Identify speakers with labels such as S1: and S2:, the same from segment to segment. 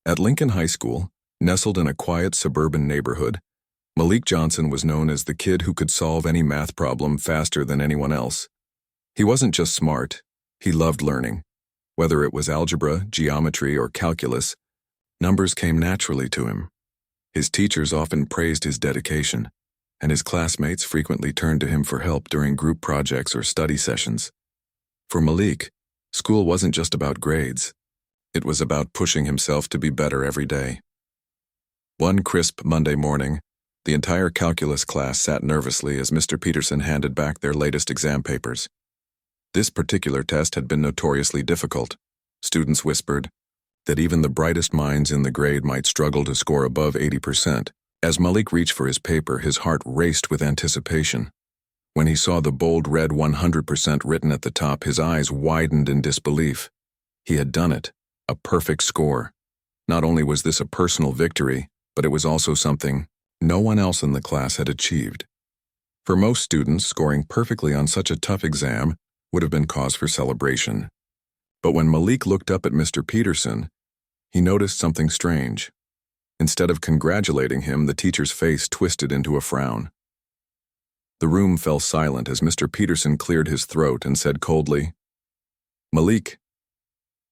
S1: At Lincoln High School, nestled in a quiet suburban neighborhood, Malik Johnson was known as the kid who could solve any math problem faster than anyone else. He wasn't just smart, he loved learning. Whether it was algebra, geometry, or calculus, numbers came naturally to him. His teachers often praised his dedication, and his classmates frequently turned to him for help during group projects or study sessions. For Malik, school wasn't just about grades. It was about pushing himself to be better every day. One crisp Monday morning, the entire calculus class sat nervously as Mr. Peterson handed back their latest exam papers. This particular test had been notoriously difficult. Students whispered that even the brightest minds in the grade might struggle to score above 80%. As Malik reached for his paper, his heart raced with anticipation. When he saw the bold red 100% written at the top, his eyes widened in disbelief. He had done it. A perfect score. Not only was this a personal victory, but it was also something no one else in the class had achieved. For most students, scoring perfectly on such a tough exam would have been cause for celebration. But when Malik looked up at Mr. Peterson, he noticed something strange. Instead of congratulating him, the teacher's face twisted into a frown. The room fell silent as Mr. Peterson cleared his throat and said coldly, "Malik,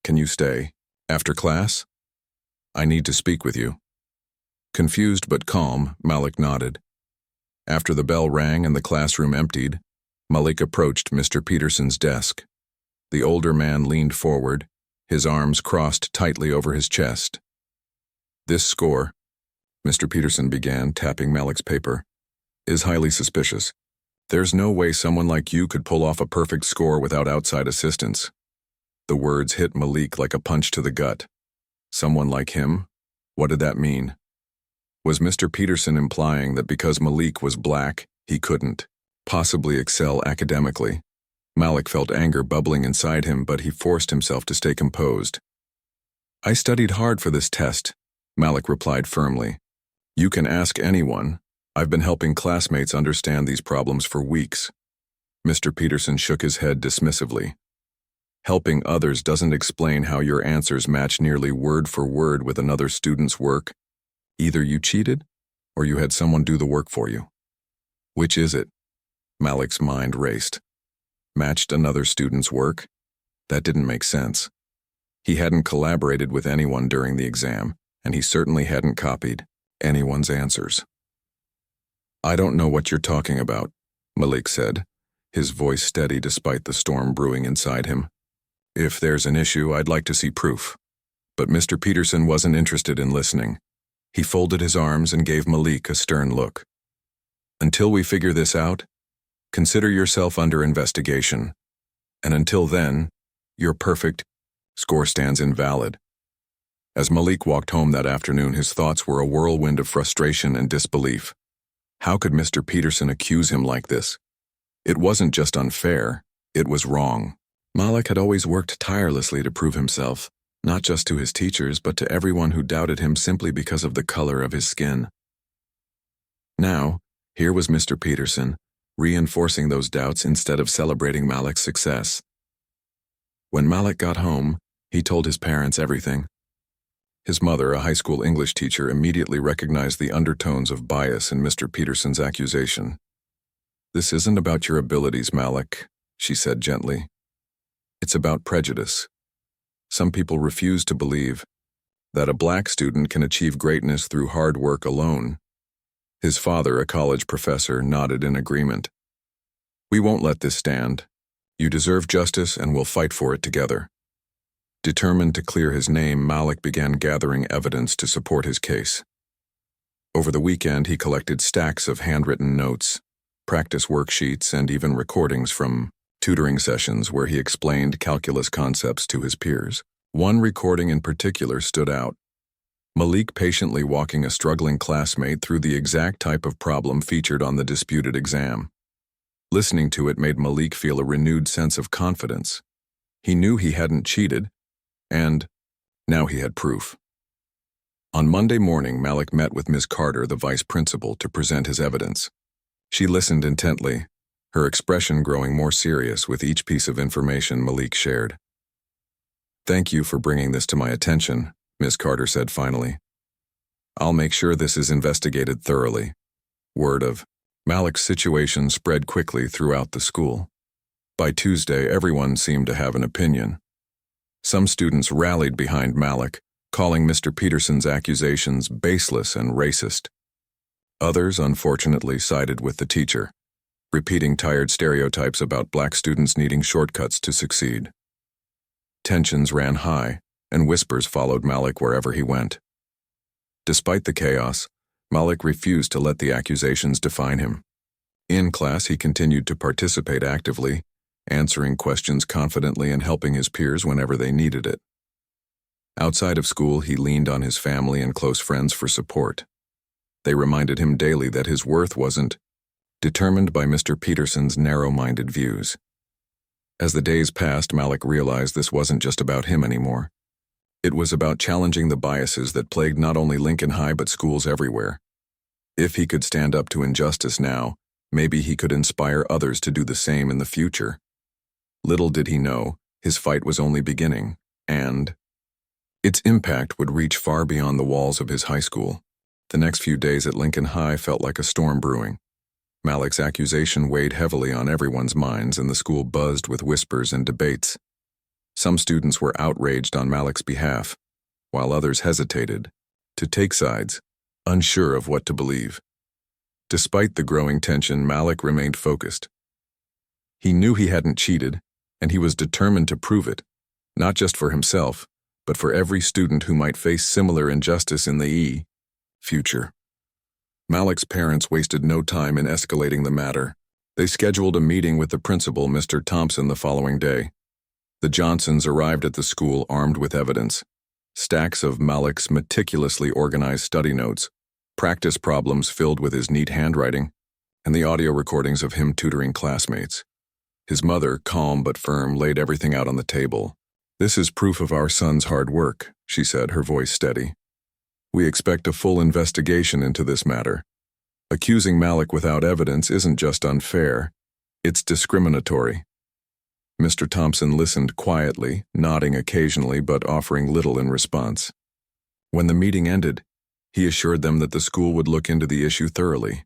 S1: can you stay? After class? I need to speak with you." Confused but calm, Malik nodded. After the bell rang and the classroom emptied, Malik approached Mr. Peterson's desk. The older man leaned forward, his arms crossed tightly over his chest. "This score," Mr. Peterson began, tapping Malik's paper, "is highly suspicious. There's no way someone like you could pull off a perfect score without outside assistance." The words hit Malik like a punch to the gut. Someone like him? What did that mean? Was Mr. Peterson implying that because Malik was black, he couldn't possibly excel academically? Malik felt anger bubbling inside him, but he forced himself to stay composed. "I studied hard for this test," Malik replied firmly. "You can ask anyone. I've been helping classmates understand these problems for weeks." Mr. Peterson shook his head dismissively. "Helping others doesn't explain how your answers match nearly word for word with another student's work. Either you cheated, or you had someone do the work for you. Which is it?" Malik's mind raced. Matched another student's work? That didn't make sense. He hadn't collaborated with anyone during the exam, and he certainly hadn't copied anyone's answers. "I don't know what you're talking about," Malik said, his voice steady despite the storm brewing inside him. "If there's an issue, I'd like to see proof." But Mr. Peterson wasn't interested in listening. He folded his arms and gave Malik a stern look. "Until we figure this out, consider yourself under investigation. And until then, your perfect score stands invalid." As Malik walked home that afternoon, his thoughts were a whirlwind of frustration and disbelief. How could Mr. Peterson accuse him like this? It wasn't just unfair, it was wrong. Malik had always worked tirelessly to prove himself, not just to his teachers, but to everyone who doubted him simply because of the color of his skin. Now, here was Mr. Peterson, reinforcing those doubts instead of celebrating Malik's success. When Malik got home, he told his parents everything. His mother, a high school English teacher, immediately recognized the undertones of bias in Mr. Peterson's accusation. "This isn't about your abilities, Malik," she said gently. "It's about prejudice. Some people refuse to believe that a black student can achieve greatness through hard work alone." His father, a college professor, nodded in agreement. "We won't let this stand. You deserve justice and we'll fight for it together." Determined to clear his name, Malik began gathering evidence to support his case. Over the weekend, he collected stacks of handwritten notes, practice worksheets, and even recordings from tutoring sessions where he explained calculus concepts to his peers. One recording in particular stood out. Malik patiently walking a struggling classmate through the exact type of problem featured on the disputed exam. Listening to it made Malik feel a renewed sense of confidence. He knew he hadn't cheated, and now he had proof. On Monday morning, Malik met with Ms. Carter, the vice principal, to present his evidence. She listened intently, her expression growing more serious with each piece of information Malik shared. "Thank you for bringing this to my attention," Miss Carter said finally. "I'll make sure this is investigated thoroughly." Word of Malik's situation spread quickly throughout the school. By Tuesday, everyone seemed to have an opinion. Some students rallied behind Malik, calling Mr. Peterson's accusations baseless and racist. Others, unfortunately, sided with the teacher, repeating tired stereotypes about black students needing shortcuts to succeed. Tensions ran high, and whispers followed Malik wherever he went. Despite the chaos, Malik refused to let the accusations define him. In class, he continued to participate actively, answering questions confidently and helping his peers whenever they needed it. Outside of school, he leaned on his family and close friends for support. They reminded him daily that his worth wasn't determined by Mr. Peterson's narrow-minded views. As the days passed, Malik realized this wasn't just about him anymore. It was about challenging the biases that plagued not only Lincoln High but schools everywhere. If he could stand up to injustice now, maybe he could inspire others to do the same in the future. Little did he know, his fight was only beginning, and its impact would reach far beyond the walls of his high school. The next few days at Lincoln High felt like a storm brewing. Malik's accusation weighed heavily on everyone's minds, and the school buzzed with whispers and debates. Some students were outraged on Malik's behalf, while others hesitated to take sides, unsure of what to believe. Despite the growing tension, Malik remained focused. He knew he hadn't cheated, and he was determined to prove it, not just for himself, but for every student who might face similar injustice in the future. Malik's parents wasted no time in escalating the matter. They scheduled a meeting with the principal, Mr. Thompson, the following day. The Johnsons arrived at the school armed with evidence: stacks of Malik's meticulously organized study notes, practice problems filled with his neat handwriting, and the audio recordings of him tutoring classmates. His mother, calm but firm, laid everything out on the table. "This is proof of our son's hard work," she said, her voice steady. "We expect a full investigation into this matter. Accusing Malik without evidence isn't just unfair, it's discriminatory." Mr. Thompson listened quietly, nodding occasionally but offering little in response. When the meeting ended, he assured them that the school would look into the issue thoroughly.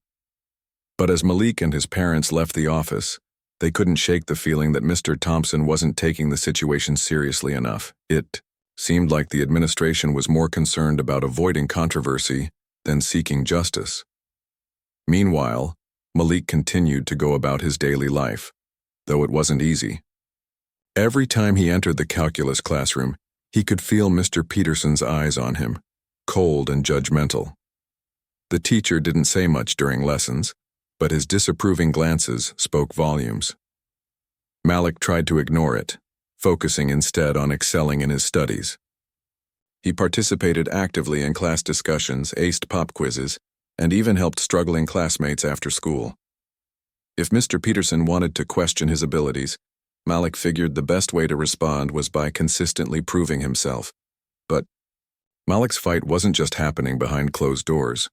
S1: But as Malik and his parents left the office, they couldn't shake the feeling that Mr. Thompson wasn't taking the situation seriously enough. It seemed like the administration was more concerned about avoiding controversy than seeking justice. Meanwhile, Malik continued to go about his daily life, though it wasn't easy. Every time he entered the calculus classroom, he could feel Mr. Peterson's eyes on him, cold and judgmental. The teacher didn't say much during lessons, but his disapproving glances spoke volumes. Malik tried to ignore it, focusing instead on excelling in his studies. He participated actively in class discussions, aced pop quizzes, and even helped struggling classmates after school. If Mr. Peterson wanted to question his abilities, Malik figured the best way to respond was by consistently proving himself. But Malik's fight wasn't just happening behind closed doors.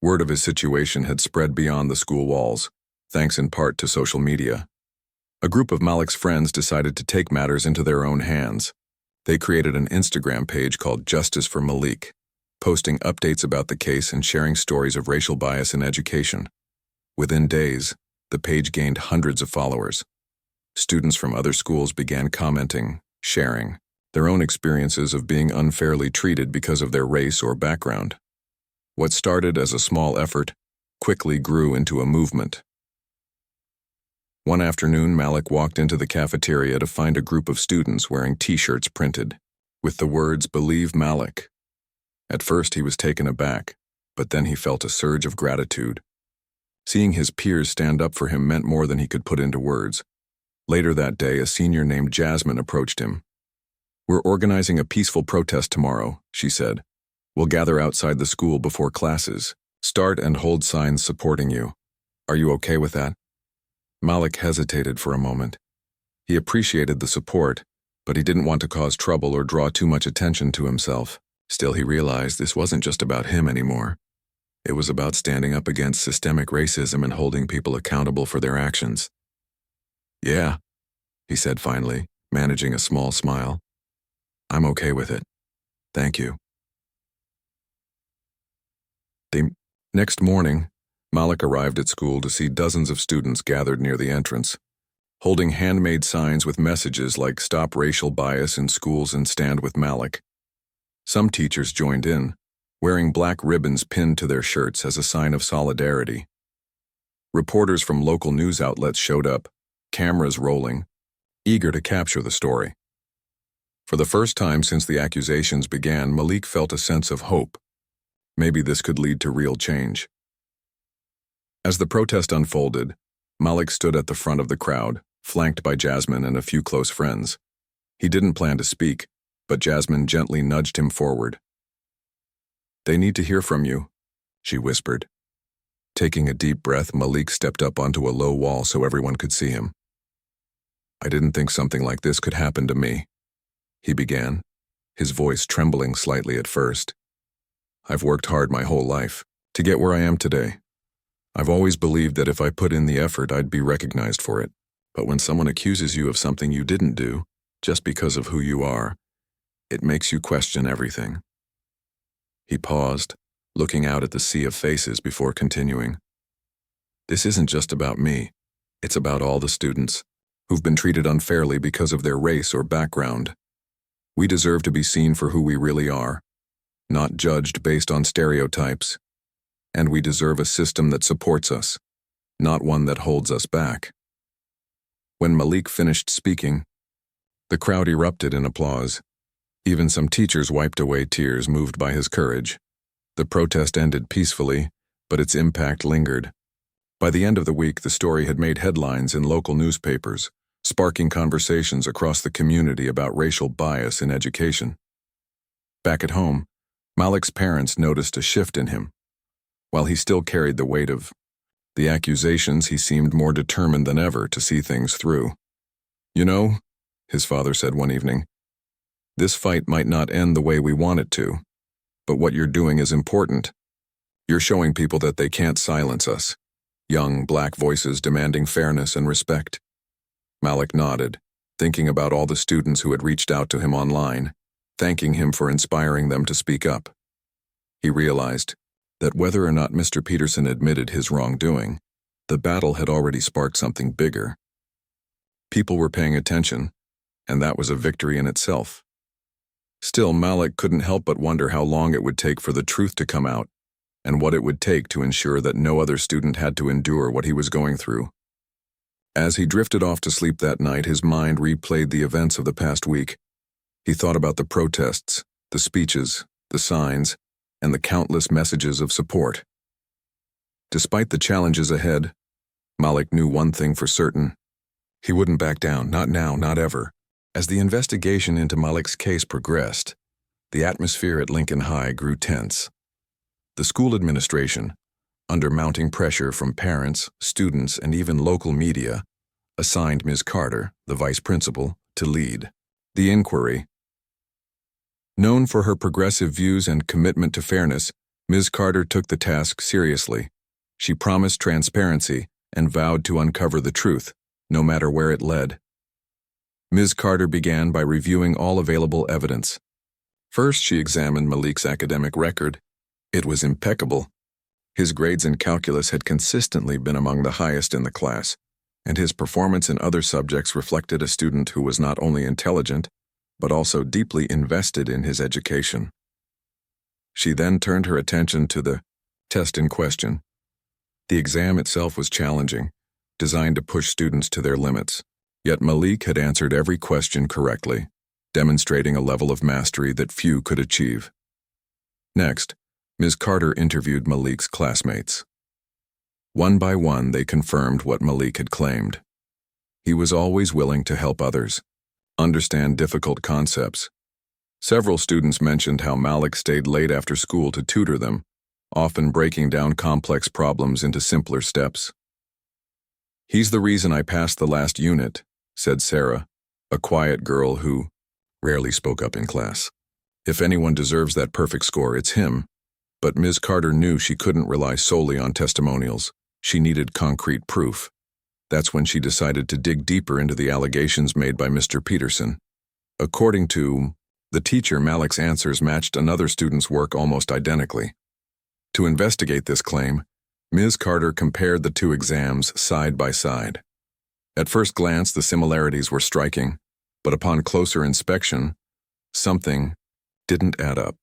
S1: Word of his situation had spread beyond the school walls, thanks in part to social media. A group of Malik's friends decided to take matters into their own hands. They created an Instagram page called Justice for Malik, posting updates about the case and sharing stories of racial bias in education. Within days, the page gained hundreds of followers. Students from other schools began commenting, sharing their own experiences of being unfairly treated because of their race or background. What started as a small effort quickly grew into a movement. One afternoon, Malik walked into the cafeteria to find a group of students wearing t-shirts printed with the words "Believe Malik." At first he was taken aback, but then he felt a surge of gratitude. Seeing his peers stand up for him meant more than he could put into words. Later that day, a senior named Jasmine approached him. "We're organizing a peaceful protest tomorrow," she said. "We'll gather outside the school before classes, start and hold signs supporting you. Are you okay with that?" Malik hesitated for a moment. He appreciated the support, but he didn't want to cause trouble or draw too much attention to himself. Still, he realized this wasn't just about him anymore. It was about standing up against systemic racism and holding people accountable for their actions. "Yeah," he said finally, managing a small smile. "I'm okay with it. Thank you." The next morning, Malik arrived at school to see dozens of students gathered near the entrance, holding handmade signs with messages like "Stop racial bias in schools and stand with Malik." Some teachers joined in, wearing black ribbons pinned to their shirts as a sign of solidarity. Reporters from local news outlets showed up, cameras rolling, eager to capture the story. For the first time since the accusations began, Malik felt a sense of hope. Maybe this could lead to real change. As the protest unfolded, Malik stood at the front of the crowd, flanked by Jasmine and a few close friends. He didn't plan to speak, but Jasmine gently nudged him forward. "They need to hear from you," she whispered. Taking a deep breath, Malik stepped up onto a low wall so everyone could see him. "I didn't think something like this could happen to me," he began, his voice trembling slightly at first. "I've worked hard my whole life to get where I am today. I've always believed that if I put in the effort, I'd be recognized for it. But when someone accuses you of something you didn't do, just because of who you are, it makes you question everything." He paused, looking out at the sea of faces before continuing. "This isn't just about me. It's about all the students who've been treated unfairly because of their race or background. We deserve to be seen for who we really are, not judged based on stereotypes. And we deserve a system that supports us, not one that holds us back." When Malik finished speaking, the crowd erupted in applause. Even some teachers wiped away tears moved by his courage. The protest ended peacefully, but its impact lingered. By the end of the week, the story had made headlines in local newspapers, sparking conversations across the community about racial bias in education. Back at home, Malik's parents noticed a shift in him. While he still carried the weight of the accusations, he seemed more determined than ever to see things through. "You know," his father said one evening, "this fight might not end the way we want it to, but what you're doing is important. You're showing people that they can't silence us." Young, black voices demanding fairness and respect. Malik nodded, thinking about all the students who had reached out to him online, thanking him for inspiring them to speak up. He realized that whether or not Mr. Peterson admitted his wrongdoing, the battle had already sparked something bigger. People were paying attention, and that was a victory in itself. Still, Malik couldn't help but wonder how long it would take for the truth to come out, and what it would take to ensure that no other student had to endure what he was going through. As he drifted off to sleep that night, his mind replayed the events of the past week. He thought about the protests, the speeches, the signs, and the countless messages of support. Despite the challenges ahead, Malik knew one thing for certain. He wouldn't back down, not now, not ever. As the investigation into Malik's case progressed, the atmosphere at Lincoln High grew tense. The school administration, under mounting pressure from parents, students, and even local media, assigned Ms. Carter, the vice principal, to lead the inquiry. Known for her progressive views and commitment to fairness, Ms. Carter took the task seriously. She promised transparency and vowed to uncover the truth, no matter where it led. Ms. Carter began by reviewing all available evidence. First, she examined Malik's academic record. It was impeccable. His grades in calculus had consistently been among the highest in the class, and his performance in other subjects reflected a student who was not only intelligent, but also deeply invested in his education. She then turned her attention to the test in question. The exam itself was challenging, designed to push students to their limits. Yet Malik had answered every question correctly, demonstrating a level of mastery that few could achieve. Next, Ms. Carter interviewed Malik's classmates. One by one, they confirmed what Malik had claimed. He was always willing to help others, understand difficult concepts. Several students mentioned how Malik stayed late after school to tutor them, often breaking down complex problems into simpler steps. "He's the reason I passed the last unit," said Sarah, a quiet girl who rarely spoke up in class. "If anyone deserves that perfect score, it's him." But Ms. Carter knew she couldn't rely solely on testimonials. She needed concrete proof. That's when she decided to dig deeper into the allegations made by Mr. Peterson. According to the teacher, Malik's answers matched another student's work almost identically. To investigate this claim, Ms. Carter compared the two exams side by side. At first glance, the similarities were striking, but upon closer inspection, something didn't add up.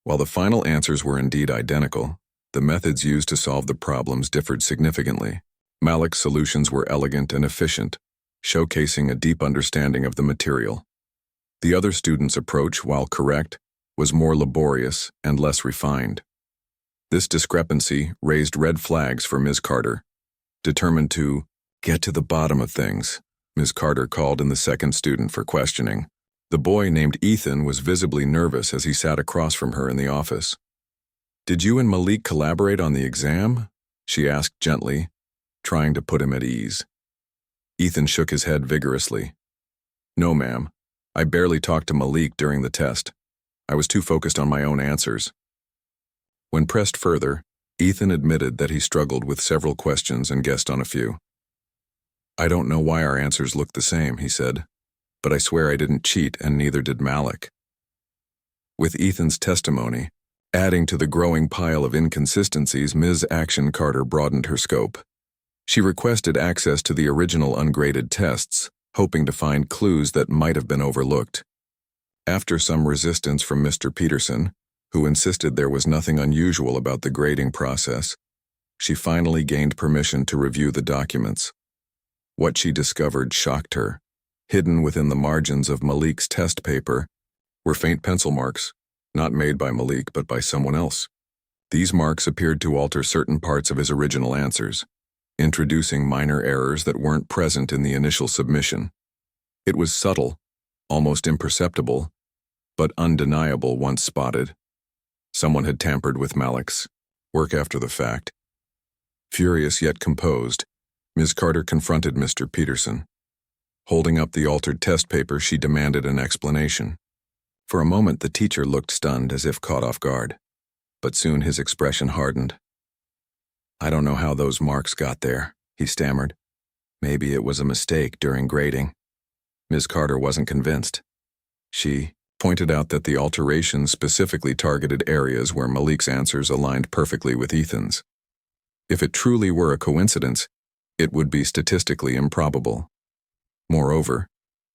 S1: While the final answers were indeed identical, the methods used to solve the problems differed significantly. Malik's solutions were elegant and efficient, showcasing a deep understanding of the material. The other student's approach, while correct, was more laborious and less refined. This discrepancy raised red flags for Ms. Carter. Determined to get to the bottom of things, Ms. Carter called in the second student for questioning. The boy named Ethan was visibly nervous as he sat across from her in the office. "Did you and Malik collaborate on the exam?" she asked gently, trying to put him at ease. Ethan shook his head vigorously. "No, ma'am. I barely talked to Malik during the test. I was too focused on my own answers." When pressed further, Ethan admitted that he struggled with several questions and guessed on a few. "I don't know why our answers look the same," he said, "but I swear I didn't cheat and neither did Malik." With Ethan's testimony adding to the growing pile of inconsistencies, Ms. Action Carter broadened her scope. She requested access to the original ungraded tests, hoping to find clues that might have been overlooked. After some resistance from Mr. Peterson, who insisted there was nothing unusual about the grading process, she finally gained permission to review the documents. What she discovered shocked her. Hidden within the margins of Malik's test paper were faint pencil marks, not made by Malik but by someone else. These marks appeared to alter certain parts of his original answers, introducing minor errors that weren't present in the initial submission. It was subtle, almost imperceptible, but undeniable once spotted. Someone had tampered with Malik's work after the fact. Furious yet composed, Ms. Carter confronted Mr. Peterson. Holding up the altered test paper, she demanded an explanation. For a moment, the teacher looked stunned, as if caught off guard, but soon his expression hardened. "I don't know how those marks got there," he stammered. "Maybe it was a mistake during grading." Ms. Carter wasn't convinced. She pointed out that the alterations specifically targeted areas where Malik's answers aligned perfectly with Ethan's. If it truly were a coincidence, it would be statistically improbable. Moreover,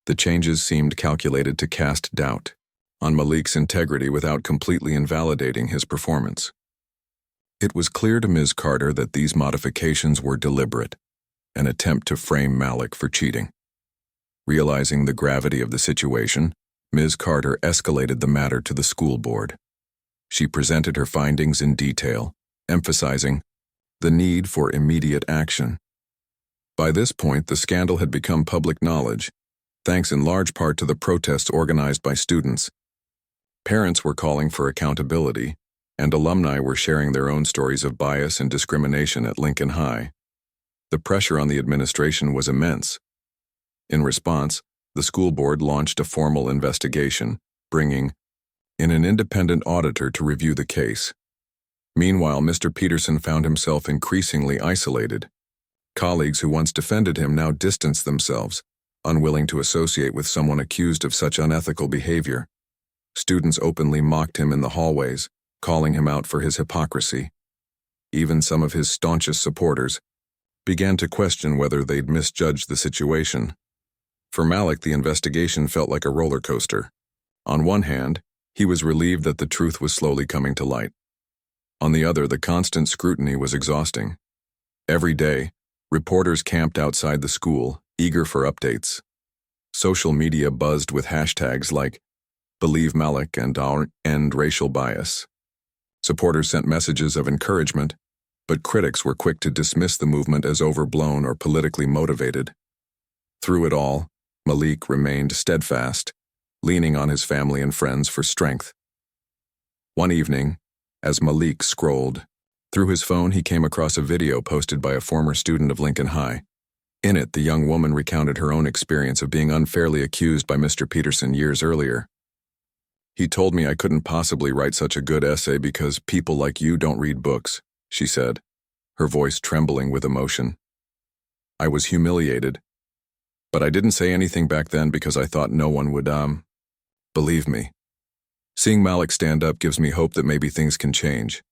S1: the changes seemed calculated to cast doubt on Malik's integrity without completely invalidating his performance. It was clear to Ms. Carter that these modifications were deliberate, an attempt to frame Malik for cheating. Realizing the gravity of the situation, Ms. Carter escalated the matter to the school board. She presented her findings in detail, emphasizing the need for immediate action. By this point, the scandal had become public knowledge, thanks in large part to the protests organized by students. Parents were calling for accountability, and alumni were sharing their own stories of bias and discrimination at Lincoln High. The pressure on the administration was immense. In response, the school board launched a formal investigation, bringing in an independent auditor to review the case. Meanwhile, Mr. Peterson found himself increasingly isolated. Colleagues who once defended him now distanced themselves, unwilling to associate with someone accused of such unethical behavior. Students openly mocked him in the hallways, calling him out for his hypocrisy. Even some of his staunchest supporters began to question whether they'd misjudged the situation. For Malik, the investigation felt like a roller coaster. On one hand, he was relieved that the truth was slowly coming to light. On the other, the constant scrutiny was exhausting. Every day, reporters camped outside the school, eager for updates. Social media buzzed with hashtags like "Believe Malik" and "End Racial Bias." Supporters sent messages of encouragement, but critics were quick to dismiss the movement as overblown or politically motivated. Through it all, Malik remained steadfast, leaning on his family and friends for strength. One evening, as Malik scrolled through his phone, he came across a video posted by a former student of Lincoln High. In it, the young woman recounted her own experience of being unfairly accused by Mr. Peterson years earlier. "He told me I couldn't possibly write such a good essay because people like you don't read books," she said, her voice trembling with emotion. "I was humiliated, but I didn't say anything back then because I thought no one would, believe me. Seeing Malik stand up gives me hope that maybe things can change.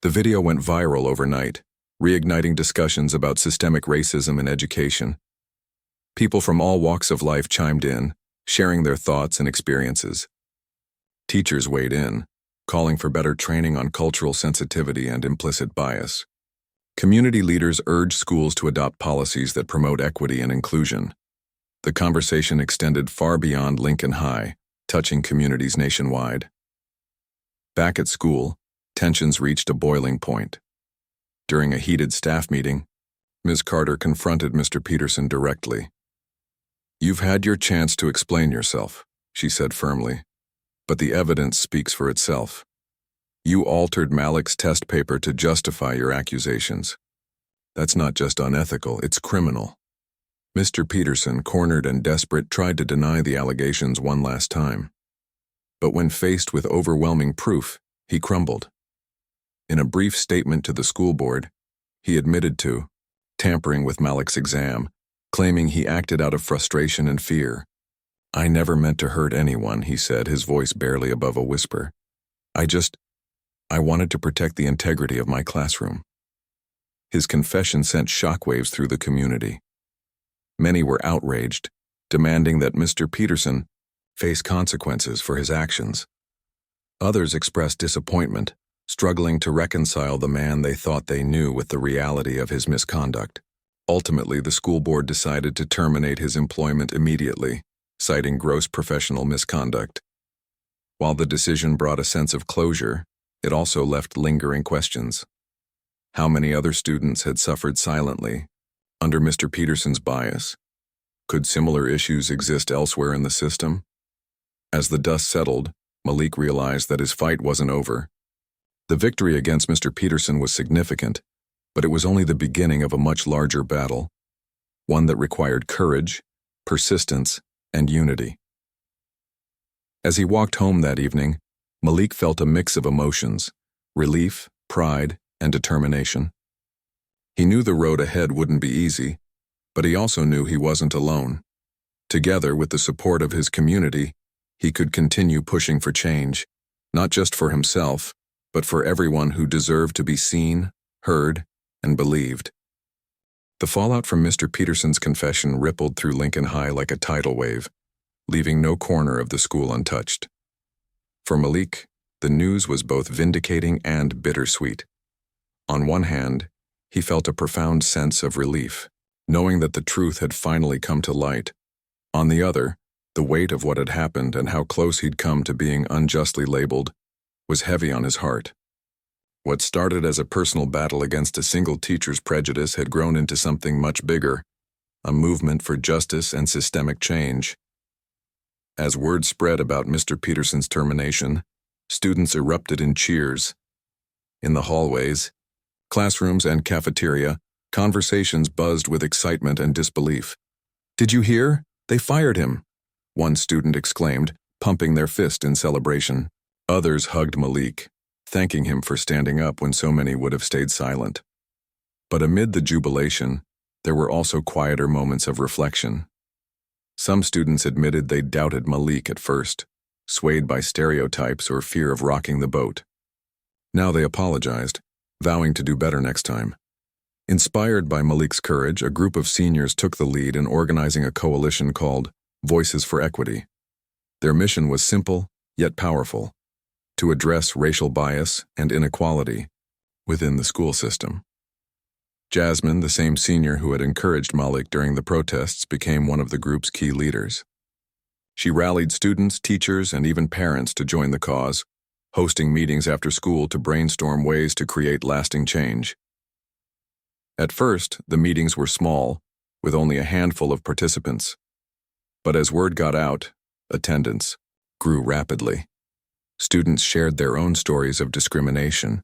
S1: The video went viral overnight, reigniting discussions about systemic racism in education. People from all walks of life chimed in, sharing their thoughts and experiences. Teachers weighed in, calling for better training on cultural sensitivity and implicit bias. Community leaders urged schools to adopt policies that promote equity and inclusion. The conversation extended far beyond Lincoln High, touching communities nationwide. Back at school, tensions reached a boiling point. During a heated staff meeting, Ms. Carter confronted Mr. Peterson directly. "You've had your chance to explain yourself," she said firmly, "but the evidence speaks for itself. You altered Malik's test paper to justify your accusations. That's not just unethical, it's criminal." Mr. Peterson, cornered and desperate, tried to deny the allegations one last time. But when faced with overwhelming proof, he crumbled. In a brief statement to the school board, he admitted to tampering with Malik's exam, claiming he acted out of frustration and fear. "I never meant to hurt anyone," he said, his voice barely above a whisper. I wanted to protect the integrity of my classroom." His confession sent shockwaves through the community. Many were outraged, demanding that Mr. Peterson face consequences for his actions. Others expressed disappointment, struggling to reconcile the man they thought they knew with the reality of his misconduct. Ultimately, the school board decided to terminate his employment immediately, citing gross professional misconduct. While the decision brought a sense of closure, it also left lingering questions. How many other students had suffered silently under Mr. Peterson's bias? Could similar issues exist elsewhere in the system? As the dust settled, Malik realized that his fight wasn't over. The victory against Mr. Peterson was significant, but it was only the beginning of a much larger battle, one that required courage, persistence, and unity. As he walked home that evening, Malik felt a mix of emotions: relief, pride, and determination. He knew the road ahead wouldn't be easy, but he also knew he wasn't alone. Together, with the support of his community, he could continue pushing for change, not just for himself, but for everyone who deserved to be seen, heard, and believed. The fallout from Mr. Peterson's confession rippled through Lincoln High like a tidal wave, leaving no corner of the school untouched. For Malik, the news was both vindicating and bittersweet. On one hand, he felt a profound sense of relief, knowing that the truth had finally come to light. On the other, the weight of what had happened and how close he'd come to being unjustly labeled was heavy on his heart. What started as a personal battle against a single teacher's prejudice had grown into something much bigger, a movement for justice and systemic change. As word spread about Mr. Peterson's termination, students erupted in cheers. In the hallways, classrooms, and cafeteria, conversations buzzed with excitement and disbelief. "Did you hear? They fired him!" one student exclaimed, pumping their fist in celebration. Others hugged Malik, thanking him for standing up when so many would have stayed silent. But amid the jubilation, there were also quieter moments of reflection. Some students admitted they doubted Malik at first, swayed by stereotypes or fear of rocking the boat. Now they apologized, vowing to do better next time. Inspired by Malik's courage, a group of seniors took the lead in organizing a coalition called Voices for Equity. Their mission was simple, yet powerful: to address racial bias and inequality within the school system. Jasmine, the same senior who had encouraged Malik during the protests, became one of the group's key leaders. She rallied students, teachers, and even parents to join the cause, hosting meetings after school to brainstorm ways to create lasting change. At first, the meetings were small, with only a handful of participants. But as word got out, attendance grew rapidly. Students shared their own stories of discrimination,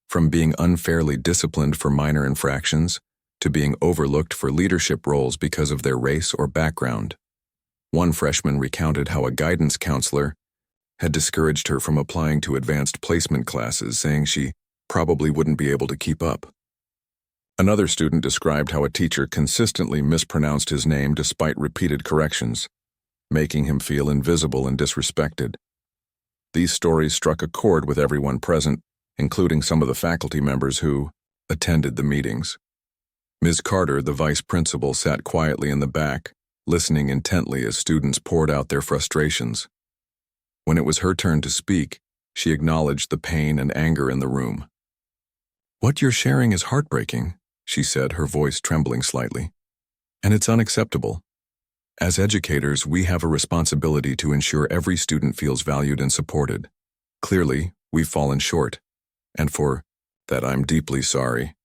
S1: from being unfairly disciplined for minor infractions to being overlooked for leadership roles because of their race or background. One freshman recounted how a guidance counselor had discouraged her from applying to advanced placement classes, saying she probably wouldn't be able to keep up. Another student described how a teacher consistently mispronounced his name despite repeated corrections, making him feel invisible and disrespected. These stories struck a chord with everyone present, including some of the faculty members who attended the meetings. Ms. Carter, the vice principal, sat quietly in the back, listening intently as students poured out their frustrations. When it was her turn to speak, she acknowledged the pain and anger in the room. "What you're sharing is heartbreaking," she said, her voice trembling slightly. "And it's unacceptable. As educators, we have a responsibility to ensure every student feels valued and supported. Clearly, we've fallen short, and for that I'm deeply sorry."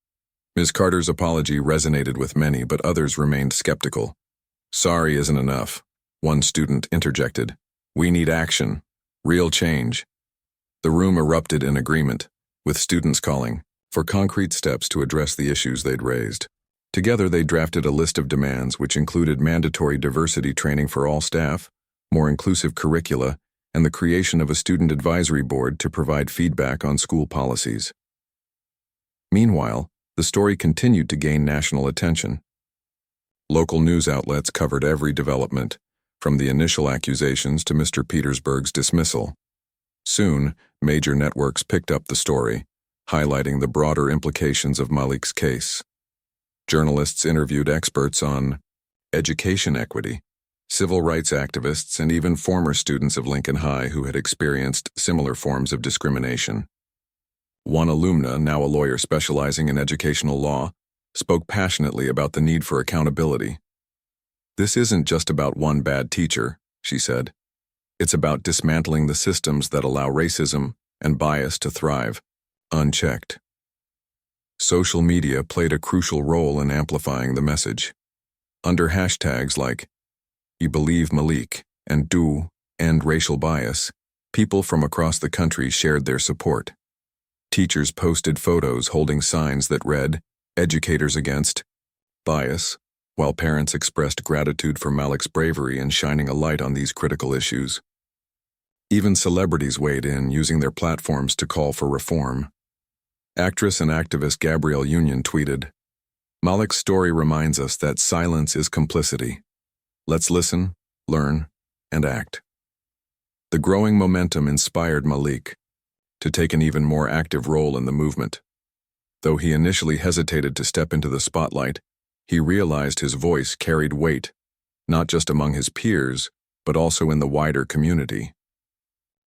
S1: Ms. Carter's apology resonated with many, but others remained skeptical. "Sorry isn't enough," one student interjected. "We need action, real change." The room erupted in agreement, with students calling for concrete steps to address the issues they'd raised. Together, they drafted a list of demands which included mandatory diversity training for all staff, more inclusive curricula, and the creation of a student advisory board to provide feedback on school policies. Meanwhile, the story continued to gain national attention. Local news outlets covered every development, from the initial accusations to Mr. Petersburg's dismissal. Soon, major networks picked up the story, highlighting the broader implications of Malik's case. Journalists interviewed experts on education equity, civil rights activists, and even former students of Lincoln High who had experienced similar forms of discrimination. One alumna, now a lawyer specializing in educational law, spoke passionately about the need for accountability. "This isn't just about one bad teacher," she said. "It's about dismantling the systems that allow racism and bias to thrive, unchecked." Social media played a crucial role in amplifying the message. Under hashtags like "You Believe Malik" and "Do End Racial Bias," people from across the country shared their support. Teachers posted photos holding signs that read, "Educators Against Bias," while parents expressed gratitude for Malik's bravery in shining a light on these critical issues. Even celebrities weighed in, using their platforms to call for reform. Actress and activist Gabrielle Union tweeted, "Malik's story reminds us that silence is complicity. Let's listen, learn, and act." The growing momentum inspired Malik to take an even more active role in the movement. Though he initially hesitated to step into the spotlight, he realized his voice carried weight, not just among his peers, but also in the wider community.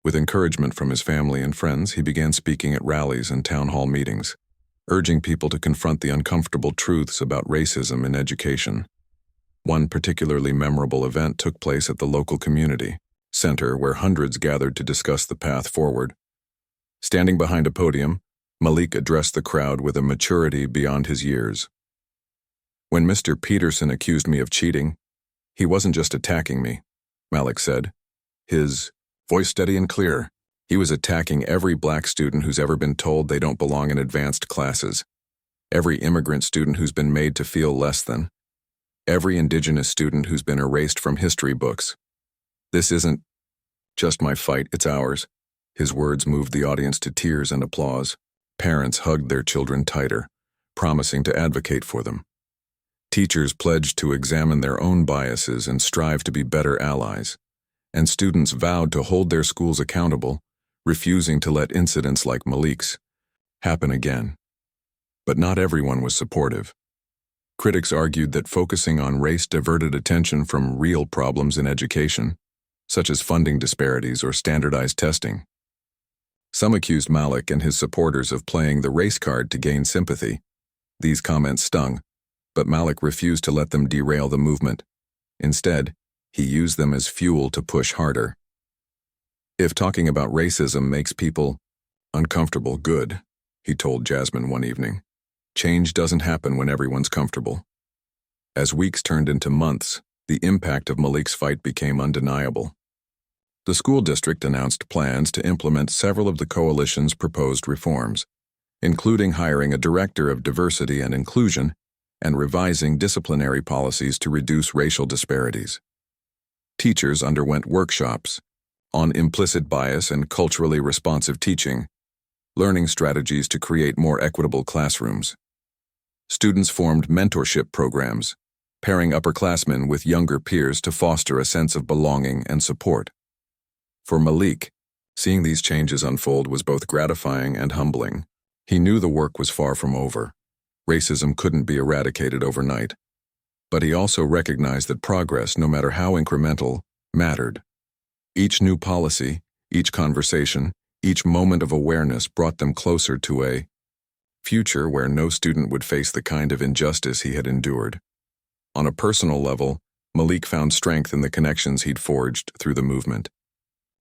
S1: With encouragement from his family and friends, he began speaking at rallies and town hall meetings, urging people to confront the uncomfortable truths about racism in education. One particularly memorable event took place at the local community center, where hundreds gathered to discuss the path forward. Standing behind a podium, Malik addressed the crowd with a maturity beyond his years. "When Mr. Peterson accused me of cheating, he wasn't just attacking me," Malik said, his voice steady and clear. "He was attacking every black student who's ever been told they don't belong in advanced classes, every immigrant student who's been made to feel less than, every indigenous student who's been erased from history books. This isn't just my fight, it's ours." His words moved the audience to tears and applause. Parents hugged their children tighter, promising to advocate for them. Teachers pledged to examine their own biases and strive to be better allies. And students vowed to hold their schools accountable, refusing to let incidents like Malik's happen again. But not everyone was supportive. Critics argued that focusing on race diverted attention from real problems in education, such as funding disparities or standardized testing. Some accused Malik and his supporters of playing the race card to gain sympathy. These comments stung, but Malik refused to let them derail the movement. Instead, he used them as fuel to push harder. "If talking about racism makes people uncomfortable, good," he told Jasmine one evening. "Change doesn't happen when everyone's comfortable." As weeks turned into months, the impact of Malik's fight became undeniable. The school district announced plans to implement several of the coalition's proposed reforms, including hiring a director of diversity and inclusion and revising disciplinary policies to reduce racial disparities. Teachers underwent workshops on implicit bias and culturally responsive teaching, learning strategies to create more equitable classrooms. Students formed mentorship programs, pairing upperclassmen with younger peers to foster a sense of belonging and support. For Malik, Seeing these changes unfold was both gratifying and humbling. He knew the work was far from over. Racism couldn't be eradicated overnight. But he also recognized that progress, no matter how incremental, mattered. Each new policy, each conversation, each moment of awareness brought them closer to a future where no student would face the kind of injustice he had endured. On a personal level, Malik found strength in the connections he'd forged through the movement.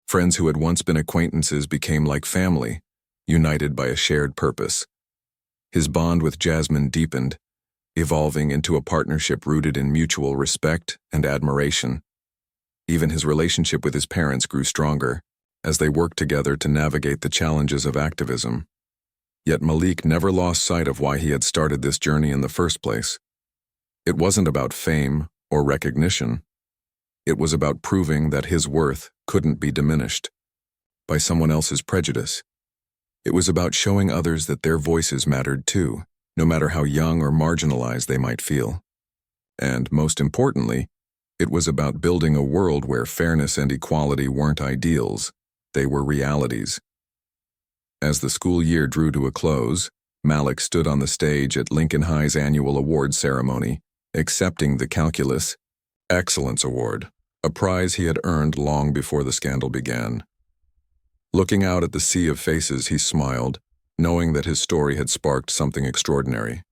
S1: Friends who had once been acquaintances became like family, united by a shared purpose. His bond with Jasmine deepened, evolving into a partnership rooted in mutual respect and admiration. Even his relationship with his parents grew stronger as they worked together to navigate the challenges of activism. Yet Malik never lost sight of why he had started this journey in the first place. It wasn't about fame or recognition. It was about proving that his worth couldn't be diminished by someone else's prejudice. It was about showing others that their voices mattered too, no matter how young or marginalized they might feel. And, most importantly, it was about building a world where fairness and equality weren't ideals, they were realities. As the school year drew to a close, Malik stood on the stage at Lincoln High's annual awards ceremony, accepting the Calculus Excellence Award, a prize he had earned long before the scandal began. Looking out at the sea of faces, he smiled, knowing that his story had sparked something extraordinary.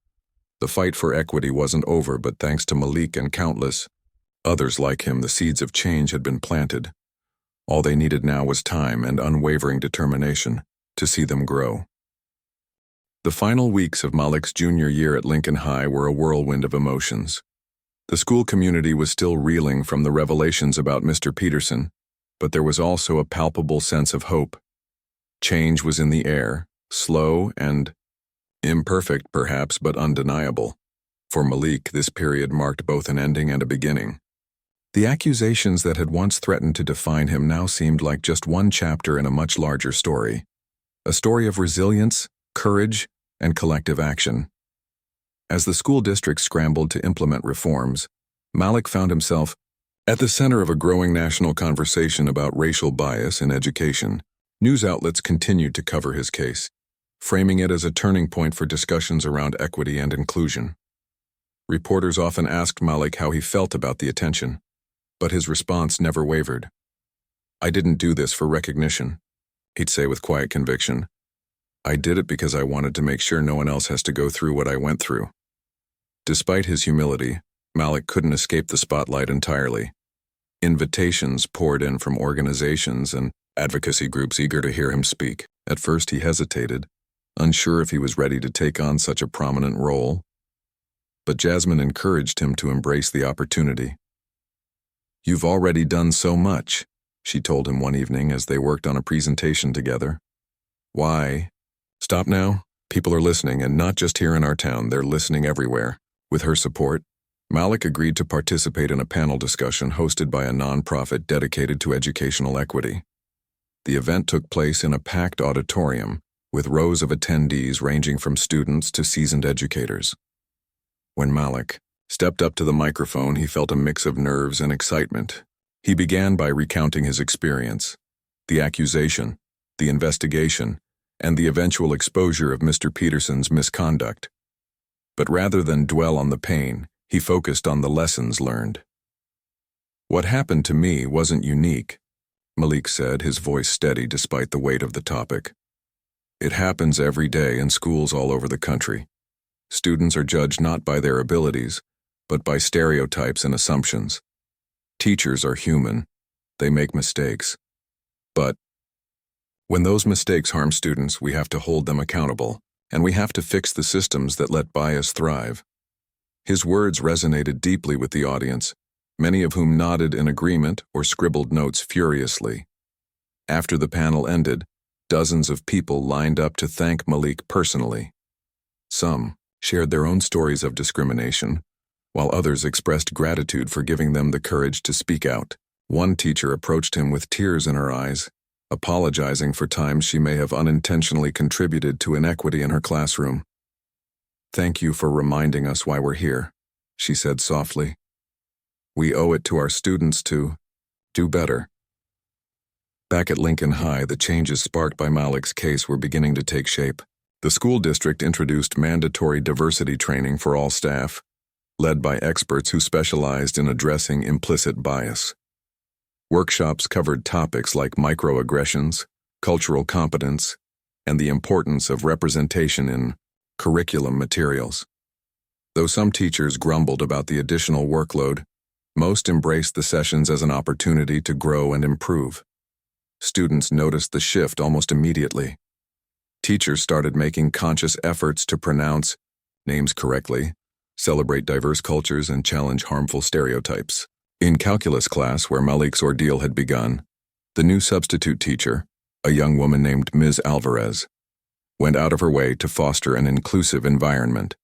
S1: The fight for equity wasn't over, but thanks to Malik and countless others like him, the seeds of change had been planted. All they needed now was time and unwavering determination to see them grow. The final weeks of Malik's junior year at Lincoln High were a whirlwind of emotions. The school community was still reeling from the revelations about Mr. Peterson, but there was also a palpable sense of hope. Change was in the air, slow and imperfect perhaps, but undeniable. For Malik, this period marked both an ending and a beginning. The accusations that had once threatened to define him now seemed like just one chapter in a much larger story. A story of resilience, courage, and collective action. As the school district scrambled to implement reforms, Malik found himself at the center of a growing national conversation about racial bias in education. News outlets continued to cover his case, framing it as a turning point for discussions around equity and inclusion. Reporters often asked Malik how he felt about the attention, but his response never wavered. "I didn't do this for recognition," he'd say with quiet conviction. "I did it because I wanted to make sure no one else has to go through what I went through." Despite his humility, Malik couldn't escape the spotlight entirely. Invitations poured in from organizations and advocacy groups eager to hear him speak. At first he hesitated, unsure if he was ready to take on such a prominent role. But Jasmine encouraged him to embrace the opportunity. "You've already done so much," she told him one evening as they worked on a presentation together. "Why stop now? People are listening, and not just here in our town, they're listening everywhere." With her support, Malik agreed to participate in a panel discussion hosted by a nonprofit dedicated to educational equity. The event took place in a packed auditorium, with rows of attendees ranging from students to seasoned educators. When Malik stepped up to the microphone, he felt a mix of nerves and excitement. He began by recounting his experience, the accusation, the investigation, and the eventual exposure of Mr. Peterson's misconduct. But rather than dwell on the pain, he focused on the lessons learned. "What happened to me wasn't unique," Malik said, his voice steady despite the weight of the topic. "It happens every day in schools all over the country. Students are judged not by their abilities, but by stereotypes and assumptions. Teachers are human. They make mistakes. But when those mistakes harm students, we have to hold them accountable, and we have to fix the systems that let bias thrive." His words resonated deeply with the audience, many of whom nodded in agreement or scribbled notes furiously. After the panel ended, dozens of people lined up to thank Malik personally. Some shared their own stories of discrimination, while others expressed gratitude for giving them the courage to speak out. One teacher approached him with tears in her eyes, apologizing for times she may have unintentionally contributed to inequity in her classroom. "Thank you for reminding us why we're here," she said softly. "We owe it to our students to do better." Back at Lincoln High, the changes sparked by Malik's case were beginning to take shape. The school district introduced mandatory diversity training for all staff, led by experts who specialized in addressing implicit bias. Workshops covered topics like microaggressions, cultural competence, and the importance of representation in curriculum materials. Though some teachers grumbled about the additional workload, most embraced the sessions as an opportunity to grow and improve. Students noticed the shift almost immediately. Teachers started making conscious efforts to pronounce names correctly, celebrate diverse cultures, and challenge harmful stereotypes. In calculus class, where Malik's ordeal had begun, the new substitute teacher, a young woman named Ms. Alvarez, went out of her way to foster an inclusive environment.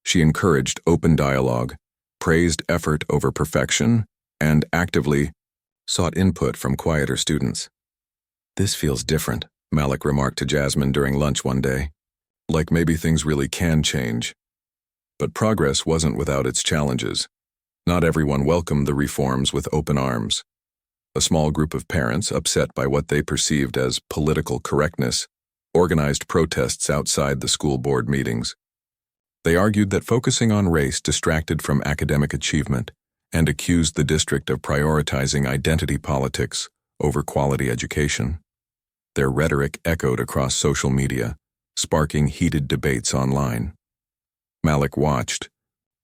S1: She encouraged open dialogue, praised effort over perfection, and actively sought input from quieter students. "This feels different," Malik remarked to Jasmine during lunch one day. "Like maybe things really can change." But progress wasn't without its challenges. Not everyone welcomed the reforms with open arms. A small group of parents, upset by what they perceived as political correctness, organized protests outside the school board meetings. They argued that focusing on race distracted from academic achievement and accused the district of prioritizing identity politics over quality education. Their rhetoric echoed across social media, sparking heated debates online. Malik watched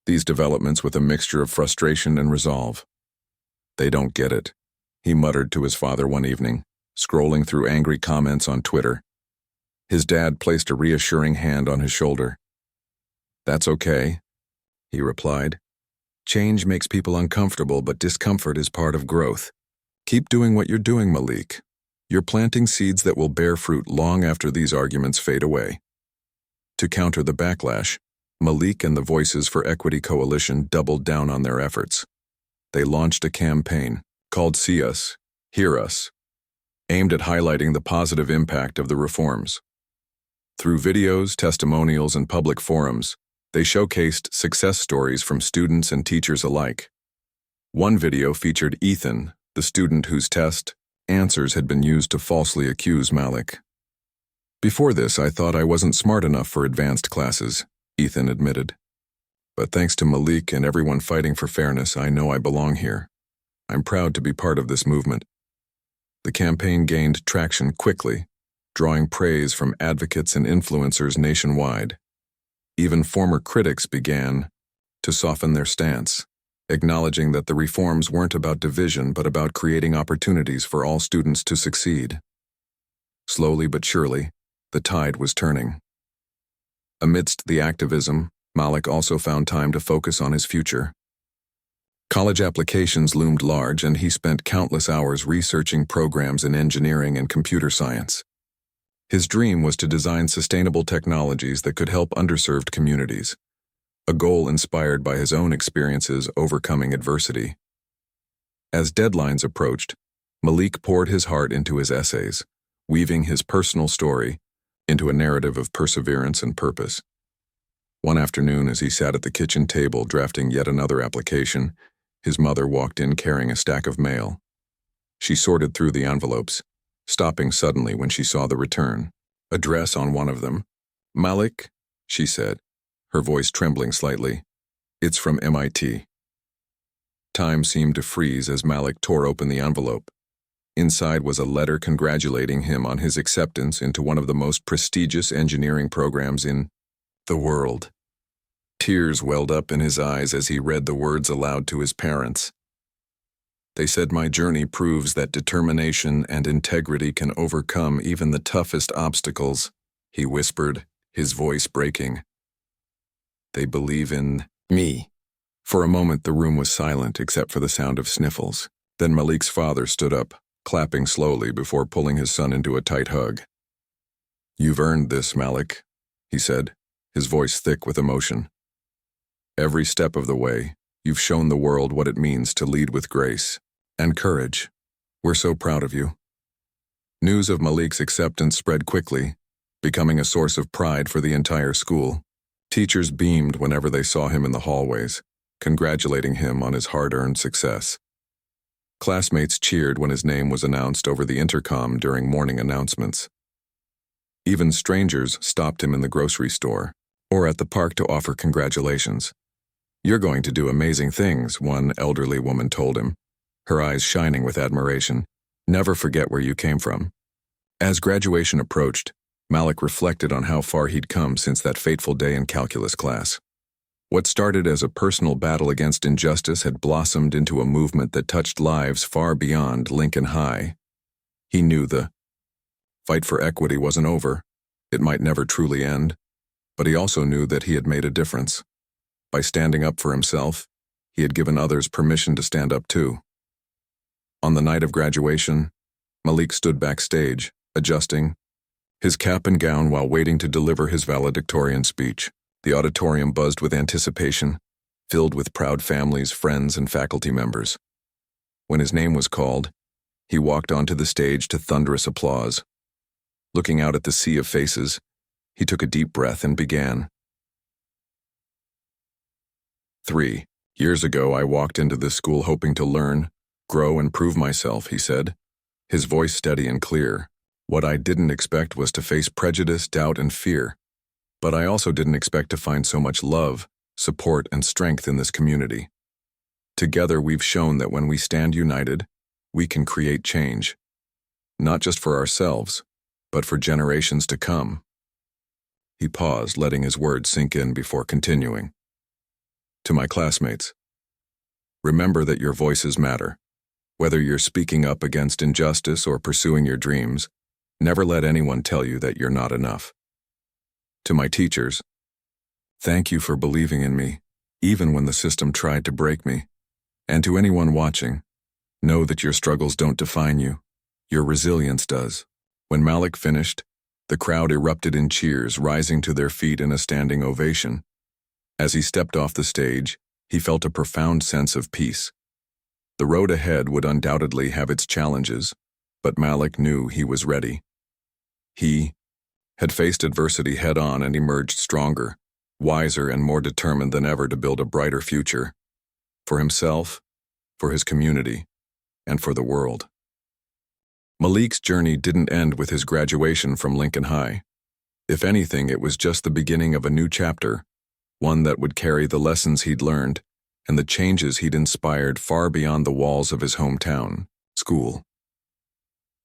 S1: these developments with a mixture of frustration and resolve. "They don't get it," he muttered to his father one evening, scrolling through angry comments on Twitter. His dad placed a reassuring hand on his shoulder. "That's okay," he replied. "Change makes people uncomfortable, but discomfort is part of growth. Keep doing what you're doing, Malik. You're planting seeds that will bear fruit long after these arguments fade away." To counter the backlash, Malik and the Voices for Equity Coalition doubled down on their efforts. They launched a campaign called See Us, Hear Us, aimed at highlighting the positive impact of the reforms. Through videos, testimonials, and public forums, they showcased success stories from students and teachers alike. One video featured Ethan, the student whose test answers had been used to falsely accuse Malik. "Before this, I thought I wasn't smart enough for advanced classes," Ethan admitted. "But thanks to Malik and everyone fighting for fairness, I know I belong here. I'm proud to be part of this movement." The campaign gained traction quickly, drawing praise from advocates and influencers nationwide. Even former critics began to soften their stance, acknowledging that the reforms weren't about division but about creating opportunities for all students to succeed. Slowly but surely, the tide was turning. Amidst the activism, Malik also found time to focus on his future. College applications loomed large, and he spent countless hours researching programs in engineering and computer science. His dream was to design sustainable technologies that could help underserved communities, a goal inspired by his own experiences overcoming adversity. As deadlines approached, Malik poured his heart into his essays, weaving his personal story into a narrative of perseverance and purpose. One afternoon, as he sat at the kitchen table drafting yet another application, his mother walked in carrying a stack of mail. She sorted through the envelopes, stopping suddenly when she saw the return address on one of them. "Malik," she said, her voice trembling slightly. "It's from MIT." Time seemed to freeze as Malik tore open the envelope. Inside was a letter congratulating him on his acceptance into one of the most prestigious engineering programs in the world. Tears welled up in his eyes as he read the words aloud to his parents. "They said my journey proves that determination and integrity can overcome even the toughest obstacles," he whispered, his voice breaking. "They believe in me." For a moment the room was silent except for the sound of sniffles. Then Malik's father stood up, clapping slowly before pulling his son into a tight hug. "You've earned this, Malik," he said, his voice thick with emotion. "Every step of the way, you've shown the world what it means to lead with grace and courage. We're so proud of you." News of Malik's acceptance spread quickly, becoming a source of pride for the entire school. Teachers beamed whenever they saw him in the hallways, congratulating him on his hard-earned success. Classmates cheered when his name was announced over the intercom during morning announcements. Even strangers stopped him in the grocery store or at the park to offer congratulations. "You're going to do amazing things," one elderly woman told him, her eyes shining with admiration. "Never forget where you came from." As graduation approached, Malik reflected on how far he'd come since that fateful day in calculus class. What started as a personal battle against injustice had blossomed into a movement that touched lives far beyond Lincoln High. He knew the fight for equity wasn't over. It might never truly end, but he also knew that he had made a difference. By standing up for himself, he had given others permission to stand up too. On the night of graduation, Malik stood backstage, adjusting his cap and gown while waiting to deliver his valedictorian speech. The auditorium buzzed with anticipation, filled with proud families, friends, and faculty members. When his name was called, he walked onto the stage to thunderous applause. Looking out at the sea of faces, he took a deep breath and began. 3 years ago, I walked into this school hoping to learn, grow, and prove myself, he said, his voice steady and clear. What I didn't expect was to face prejudice, doubt, and fear. But I also didn't expect to find so much love, support, and strength in this community. Together, we've shown that when we stand united, we can create change. Not just for ourselves, but for generations to come. He paused, letting his words sink in before continuing. To my classmates, remember that your voices matter. Whether you're speaking up against injustice or pursuing your dreams, never let anyone tell you that you're not enough. To my teachers, thank you for believing in me, even when the system tried to break me. And to anyone watching, know that your struggles don't define you. Your resilience does. When Malik finished, the crowd erupted in cheers, rising to their feet in a standing ovation. As he stepped off the stage, he felt a profound sense of peace. The road ahead would undoubtedly have its challenges, but Malik knew he was ready. He had faced adversity head-on and emerged stronger, wiser, and more determined than ever to build a brighter future. For himself, for his community, and for the world. Malik's journey didn't end with his graduation from Lincoln High. If anything, it was just the beginning of a new chapter, one that would carry the lessons he'd learned and the changes he'd inspired far beyond the walls of his hometown school.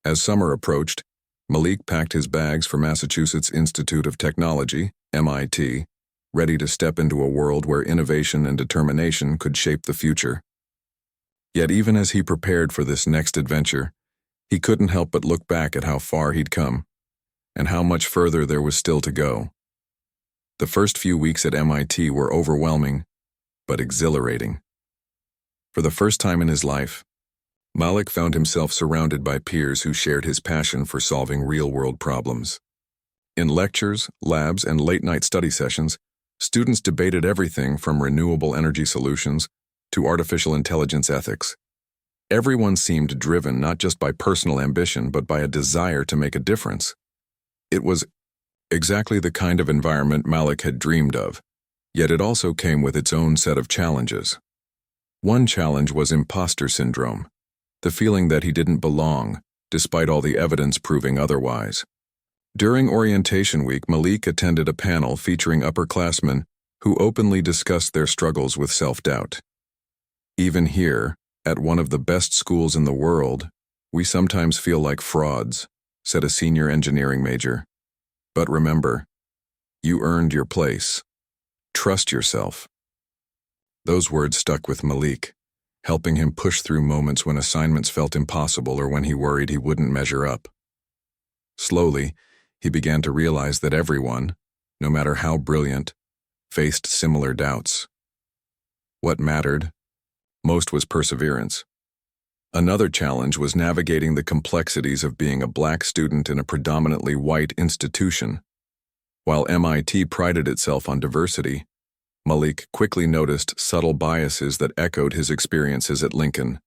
S1: As summer approached, Malik packed his bags for Massachusetts Institute of Technology, MIT, ready to step into a world where innovation and determination could shape the future. Yet even as he prepared for this next adventure, he couldn't help but look back at how far he'd come, and how much further there was still to go. The first few weeks at MIT were overwhelming, but exhilarating. For the first time in his life, Malik found himself surrounded by peers who shared his passion for solving real-world problems. In lectures, labs, and late-night study sessions, students debated everything from renewable energy solutions to artificial intelligence ethics. Everyone seemed driven not just by personal ambition, but by a desire to make a difference. It was exactly the kind of environment Malik had dreamed of, yet it also came with its own set of challenges. One challenge was imposter syndrome, the feeling that he didn't belong, despite all the evidence proving otherwise. During orientation week, Malik attended a panel featuring upperclassmen who openly discussed their struggles with self-doubt. Even here, at one of the best schools in the world, we sometimes feel like frauds, said a senior engineering major. But remember, you earned your place. Trust yourself. Those words stuck with Malik, helping him push through moments when assignments felt impossible or when he worried he wouldn't measure up. Slowly, he began to realize that everyone, no matter how brilliant, faced similar doubts. What mattered most was perseverance. Another challenge was navigating the complexities of being a black student in a predominantly white institution. While MIT prided itself on diversity, Malik quickly noticed subtle biases that echoed his experiences at Lincoln.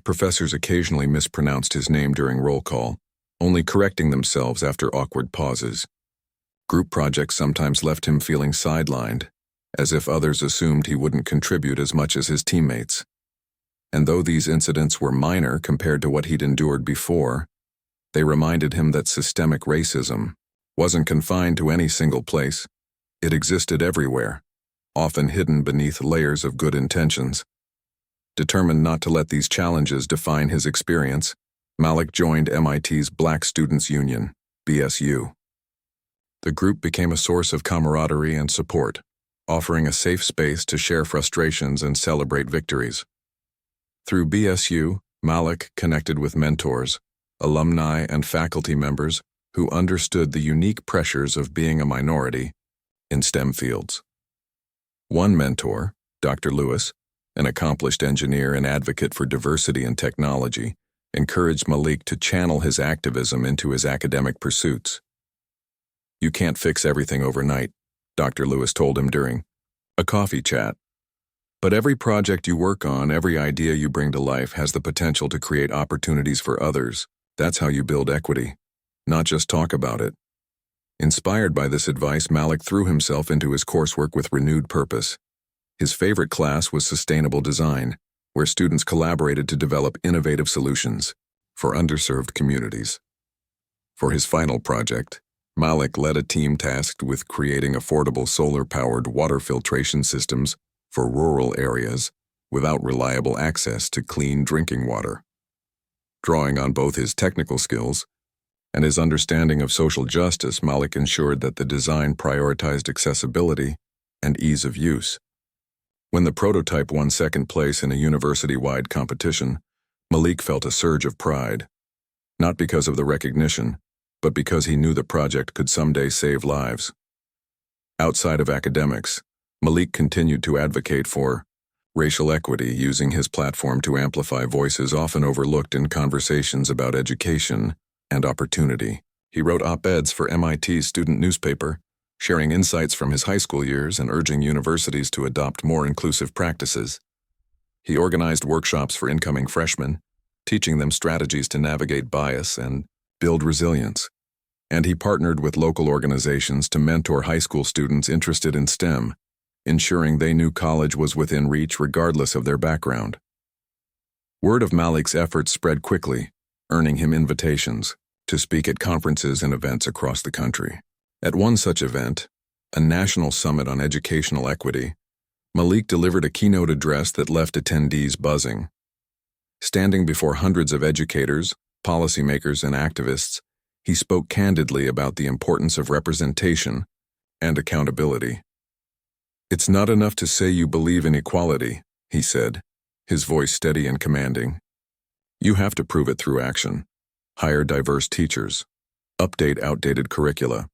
S1: Professors occasionally mispronounced his name during roll call, only correcting themselves after awkward pauses. Group projects sometimes left him feeling sidelined, as if others assumed he wouldn't contribute as much as his teammates. And though these incidents were minor compared to what he'd endured before, they reminded him that systemic racism wasn't confined to any single place. It existed everywhere, often hidden beneath layers of good intentions. Determined not to let these challenges define his experience, Malik joined MIT's Black Students Union, BSU. The group became a source of camaraderie and support, offering a safe space to share frustrations and celebrate victories. Through BSU, Malik connected with mentors, alumni, and faculty members who understood the unique pressures of being a minority in STEM fields. One mentor, Dr. Lewis, an accomplished engineer and advocate for diversity in technology, encouraged Malik to channel his activism into his academic pursuits. "You can't fix everything overnight," Dr. Lewis told him during a coffee chat. "But every project you work on, every idea you bring to life has the potential to create opportunities for others. That's how you build equity, not just talk about it." Inspired by this advice, Malik threw himself into his coursework with renewed purpose. His favorite class was sustainable design, where students collaborated to develop innovative solutions for underserved communities. For his final project, Malik led a team tasked with creating affordable solar-powered water filtration systems for rural areas without reliable access to clean drinking water. Drawing on both his technical skills and his understanding of social justice, Malik ensured that the design prioritized accessibility and ease of use. When the prototype won second place in a university-wide competition, Malik felt a surge of pride, not because of the recognition, but because he knew the project could someday save lives. Outside of academics, Malik continued to advocate for racial equity, using his platform to amplify voices often overlooked in conversations about education and opportunity. He wrote op-eds for MIT's student newspaper, sharing insights from his high school years and urging universities to adopt more inclusive practices. He organized workshops for incoming freshmen, teaching them strategies to navigate bias and build resilience. And he partnered with local organizations to mentor high school students interested in STEM, ensuring they knew college was within reach regardless of their background. Word of Malik's efforts spread quickly, earning him invitations to speak at conferences and events across the country. At one such event, a national summit on educational equity, Malik delivered a keynote address that left attendees buzzing. Standing before hundreds of educators, policymakers, and activists, he spoke candidly about the importance of representation and accountability. "It's not enough to say you believe in equality," he said, his voice steady and commanding. "You have to prove it through action. Hire diverse teachers. Update outdated curricula.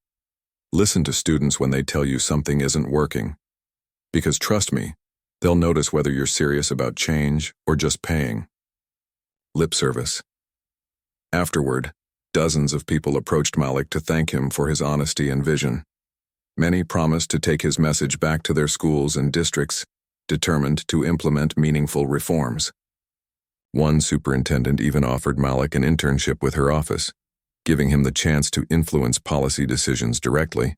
S1: Listen to students when they tell you something isn't working. Because trust me, they'll notice whether you're serious about change or just paying." Lip service. Afterward, dozens of people approached Malik to thank him for his honesty and vision. Many promised to take his message back to their schools and districts, determined to implement meaningful reforms. One superintendent even offered Malik an internship with her office, giving him the chance to influence policy decisions directly.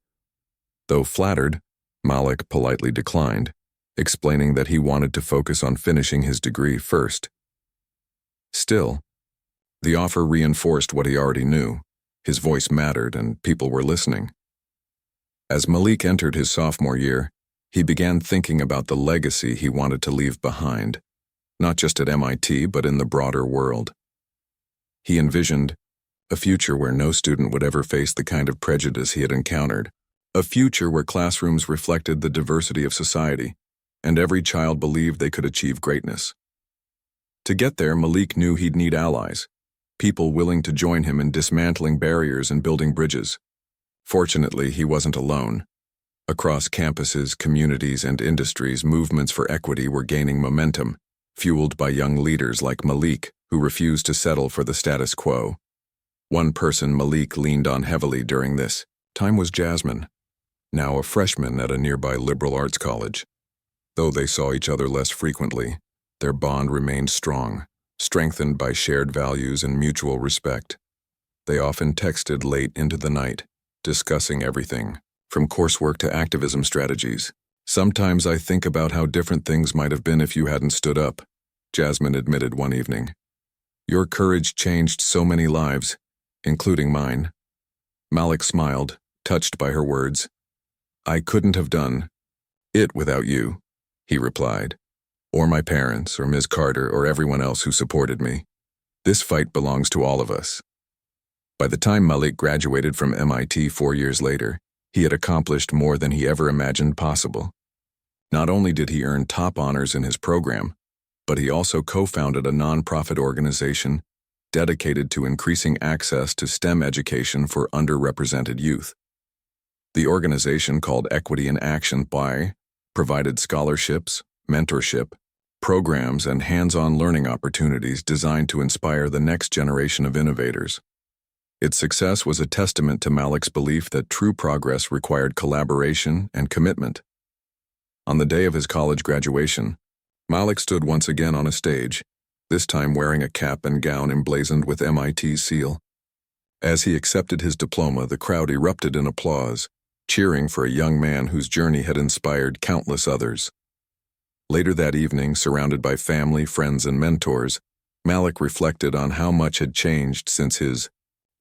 S1: Though flattered, Malik politely declined, explaining that he wanted to focus on finishing his degree first. Still, the offer reinforced what he already knew. His voice mattered and people were listening. As Malik entered his sophomore year, he began thinking about the legacy he wanted to leave behind, not just at MIT but in the broader world. He envisioned a future where no student would ever face the kind of prejudice he had encountered, a future where classrooms reflected the diversity of society, and every child believed they could achieve greatness. To get there, Malik knew he'd need allies, people willing to join him in dismantling barriers and building bridges. Fortunately, he wasn't alone. Across campuses, communities, and industries, movements for equity were gaining momentum, fueled by young leaders like Malik, who refused to settle for the status quo. One person Malik leaned on heavily during this time was Jasmine, now a freshman at a nearby liberal arts college. Though they saw each other less frequently, their bond remained strong, strengthened by shared values and mutual respect. They often texted late into the night, discussing everything, from coursework to activism strategies. "Sometimes I think about how different things might have been if you hadn't stood up," Jasmine admitted one evening. Your courage changed so many lives, including mine. Malik smiled, touched by her words. I couldn't have done it without you, he replied, or my parents, or Ms. Carter, or everyone else who supported me. This fight belongs to all of us. By the time Malik graduated from MIT 4 years later, he had accomplished more than he ever imagined possible. Not only did he earn top honors in his program, but he also co-founded a nonprofit organization dedicated to increasing access to STEM education for underrepresented youth. The organization, called Equity in Action, provided scholarships, mentorship, programs, and hands-on learning opportunities designed to inspire the next generation of innovators. Its success was a testament to Malik's belief that true progress required collaboration and commitment. On the day of his college graduation, Malik stood once again on a stage, this time wearing a cap and gown emblazoned with MIT's seal. As he accepted his diploma, the crowd erupted in applause, cheering for a young man whose journey had inspired countless others. Later that evening, surrounded by family, friends, and mentors, Malik reflected on how much had changed since his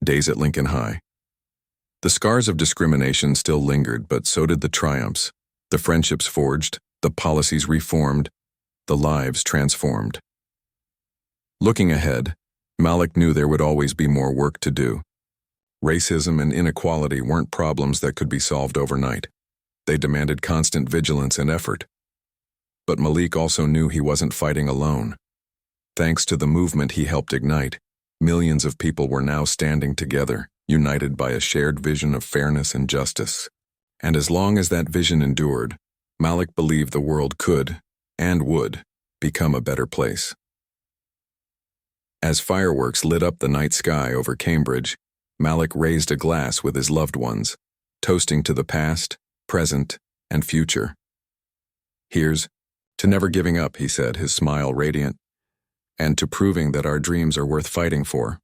S1: days at Lincoln High. The scars of discrimination still lingered, but so did the triumphs, the friendships forged, the policies reformed, the lives transformed. Looking ahead, Malik knew there would always be more work to do. Racism and inequality weren't problems that could be solved overnight. They demanded constant vigilance and effort. But Malik also knew he wasn't fighting alone. Thanks to the movement he helped ignite, millions of people were now standing together, united by a shared vision of fairness and justice. And as long as that vision endured, Malik believed the world could, and would, become a better place. As fireworks lit up the night sky over Cambridge, Malik raised a glass with his loved ones, toasting to the past, present, and future. Here's to never giving up, he said, his smile radiant, and to proving that our dreams are worth fighting for.